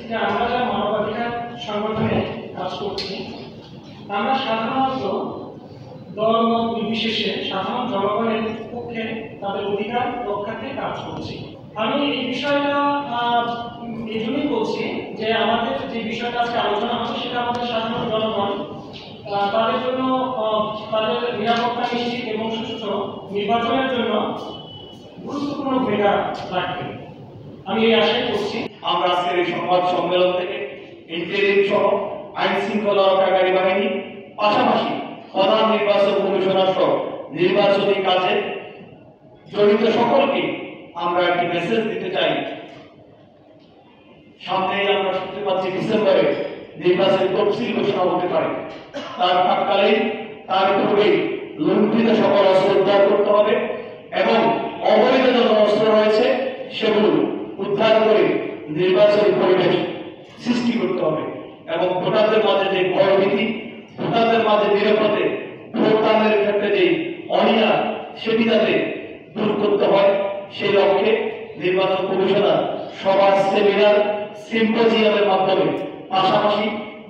যে আমরা যারা মানবাধিকার সংগঠনে কাজ করছি, আমরা সাধারণত দল মত নির্বিশেষে সাধারণ জনগণের পক্ষে তাদের অধিকার রক্ষার্থে কাজ করছি। আমি এই বিষয়টা এই জন্যই বলছি যে আমাদের যে বিষয়টা আজকে আলোচনা হবে সেটা আমাদের সাধারণ জনগণ তাদের জন্য তাদের নিরাপত্তা নিশ্চিত এবং সুষ্ঠু নির্বাচনের জন্য গুরুত্বপূর্ণ ভূমিকা রাখবে। আমি এই আশাই করছি। আমরা আজকের এই সংবাদ সম্মেলন থেকে ইন্টারিম সহ আইন শৃঙ্খলা রক্ষাকারী বাহিনী, পাশাপাশি প্রধান নির্বাচন কমিশনার সহ নির্বাচনী কাজে জড়িত সকলকে আমরা একটি মেসেজ দিতে চাই। সামনেই আমরা শুনতে পাচ্ছি ডিসেম্বরে নির্বাচনের তফসিল ঘোষণা হতে পারে। তার তৎকালীন তার পূর্বেই লুণ্ঠিত সকল অস্ত্র উদ্ধার করতে হবে এবং অবৈধ যত অস্ত্র রয়েছে সেগুলো উদ্ধার করে নির্বাচনী পরিবেশ সৃষ্টি করতে হবে এবং ভোটারদের মাঝে যে ভয়ভীতি, ভোটারদের মাঝে নিরাপদে ভোটদানের ক্ষেত্রে যে অনীহা সেটি যাতে দূর করতে হয়, সেই লক্ষ্যে নির্বাচন কমিশনার সভা, সেমিনার, সিম্পোজিয়ামের মাধ্যমে পাশাপাশি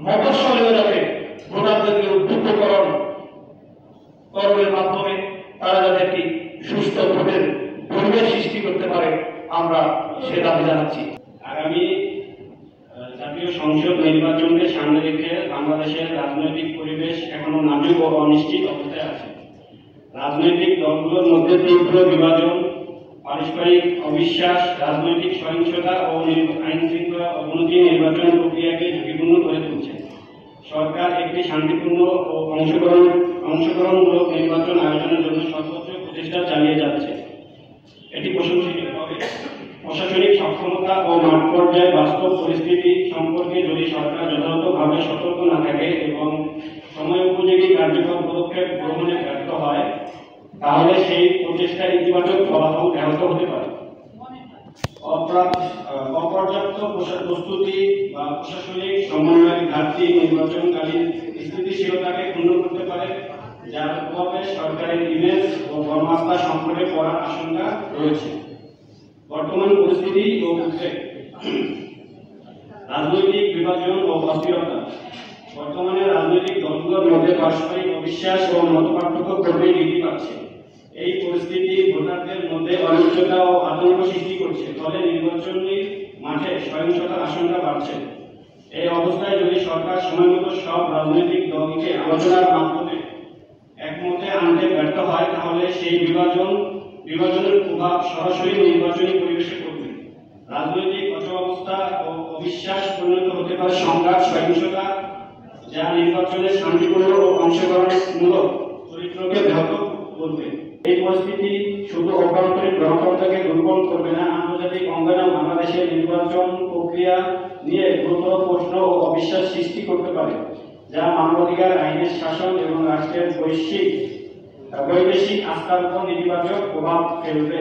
মফস্বলীয় যাতে ভোটারদেরকে উদ্বুদ্ধকরণ কর্মের মাধ্যমে তারা যাতে একটি সুস্থ ভোটের পরিবেশ সৃষ্টি করতে পারে, আমরা সে দাবি জানাচ্ছি। আগামী জাতীয় সংসদ নির্বাচনকে সামনে রেখে বাংলাদেশের রাজনৈতিক পরিবেশ এখনো নাজুক ও অনিশ্চিত অবস্থায় আছে। রাজনৈতিক দলগুলোর মধ্যে তীব্র বিভাজন, পারস্পরিক অবিশ্বাস, রাজনৈতিক সহিংসতা ও আইন শৃঙ্খলা অবনতি নির্বাচন প্রক্রিয়াকে ঝুঁকিপূর্ণ করে তুলছে। সরকার একটি শান্তিপূর্ণ ও অংশগ্রহণমূলক নির্বাচন আয়োজনের জন্য সর্বোচ্চ প্রচেষ্টা চালিয়ে যাচ্ছে। এটি প্রশংসনীয়। তবে প্রশাসনিক সক্ষমতা ও মাঠ পর্যায়ে বাস্তব পরিস্থিতি সম্পর্কে যদি সরকার যথাযথভাবে সতর্ক না থাকে এবং সময় উপযোগী কার্যকর পদক্ষেপ গ্রহণে ব্যর্থ হয়, তাহলে সেই প্রচেষ্টার ইতিবাচক ফলাফল ব্যাহত হতে পারে। অপর্যাপ্ত প্রস্তুতি বা প্রশাসনিক সমন্বয়ের ঘাটতি নির্বাচনকালীন স্থিতিশীলতাকে ক্ষুণ্ণ করতে পারে, যার প্রভাবে সরকারের ইমেজ ও কর্মস্থা সংকটে পড়ার আশঙ্কা রয়েছে। বর্তমান পরিস্থিতি ও উদ্বেগ, রাজনৈতিক বিভাজন ও অস্থিরতা। বর্তমানে রাজনৈতিক দলগুলোর মধ্যে পারস্পরিক অবিশ্বাস ও মতপার্থক্য ক্রমেই বৃদ্ধি পাচ্ছে। এই পরিস্থিতি ভোটারদের মধ্যে অনিশ্চয়তা ও আতঙ্ক সৃষ্টি করছে, ফলে নির্বাচনী মাঠে সহিংসতার আশঙ্কা বাড়ছে। এই অবস্থায় যদি সরকার সময়মতো সব রাজনৈতিক দলকে আলোচনার মাধ্যমে একমতে আনতে ব্যর্থ হয়, তাহলে সেই বিভাজনের প্রভাব সরাসরি নির্বাচনী পরিবেশে পড়বে। রাজনৈতিক অচলাবস্থা ও অবিশ্বাস পরিণত হতে পারে সংঘাত, সহিংসতা, যা নির্বাচনের শান্তিপূর্ণ ও অংশগ্রহণমূলক চরিত্রকে ব্যাহত করবে। এই পরিস্থিতি শুধু অভ্যন্তরীণ গণতন্ত্রকে দুর্বল করবে না, আন্তর্জাতিক অঙ্গনে বাংলাদেশের নির্বাচন প্রক্রিয়া নিয়ে গুরুতর প্রশ্ন ও অবিশ্বাস সৃষ্টি করতে পারে, যা মানবাধিকার, আইনের শাসন এবং রাষ্ট্রের বৈদেশিক আস্থার উপর নেতিবাচক প্রভাব ফেলবে।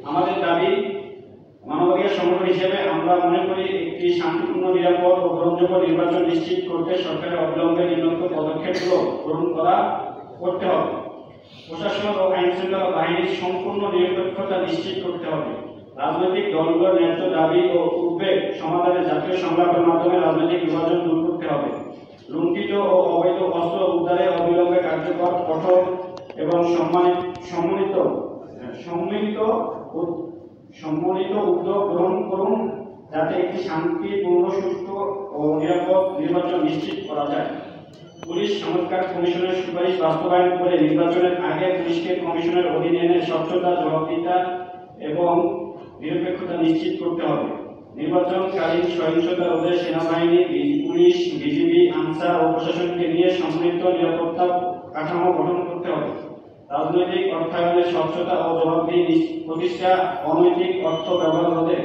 আমাদের দাবি, মানবাধিকার সংগঠন হিসেবে আমরা মনে করি একটি শান্তিপূর্ণ, নিরাপদ ও গ্রহণযোগ্য নির্বাচন নিশ্চিত করতে সরকারের অবিলম্বে নিম্নোক্ত পদক্ষেপগুলো গ্রহণ করতে হবে। প্রশাসন ও আইন শৃঙ্খলা বাহিনীর সম্পূর্ণ নিরপেক্ষতা নিশ্চিত করতে হবে। রাজনৈতিক দলগুলোর ন্যায্য দাবি ও উদ্বেগ সমাধানে জাতীয় সংলাপের মাধ্যমে রাজনৈতিক বিভাজন দূর করতে হবে। লুণ্ঠিত ও অবৈধ অস্ত্র উদ্ধারে অবিলম্বে কার্যকর, কঠোর এবং সম্মিলিত উদ্যোগ গ্রহণ করুন, যাতে একটি শান্তিপূর্ণ, সুষ্ঠু ও নিরাপদ নির্বাচন নিশ্চিত করা যায়। পুলিশ সংস্কার কমিশনের সুপারিশ বাস্তবায়ন করে নির্বাচনের আগে পুলিশকে কমিশনের অধীনে এনে স্বচ্ছতা, জবাবদিহিতা এবং নিরপেক্ষতা নিশ্চিত করতে হবে। নির্বাচনকালীন সহিংসতা রোধে সেনাবাহিনী, পুলিশ, বিজিবি, আনসার ও প্রশাসনকে নিয়ে সমন্বিত নিরাপত্তা কাঠামো গঠন করতে হবে। রাজনৈতিক অর্থায়নের স্বচ্ছতা ও জবাবদিহি প্রতিষ্ঠা, অনৈতিক অর্থ ব্যবহার রোধে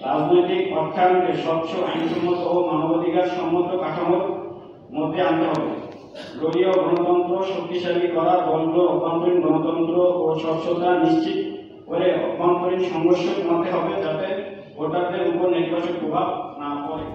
রাজনৈতিক অর্থায়নকে স্বচ্ছ, আইনসম্মত ও মানবাধিকার সম্মত কাঠামোর মধ্যে আনতে হবে। দলীয় গণতন্ত্র শক্তিশালী করা, দলগুলো অভ্যন্তরীণ গণতন্ত্র ও স্বচ্ছতা নিশ্চিত করে অভ্যন্তরীণ সংঘর্ষ কমাতে হবে, যাতে ভোটারদের উপর নেতিবাচক প্রভাব না পড়ে।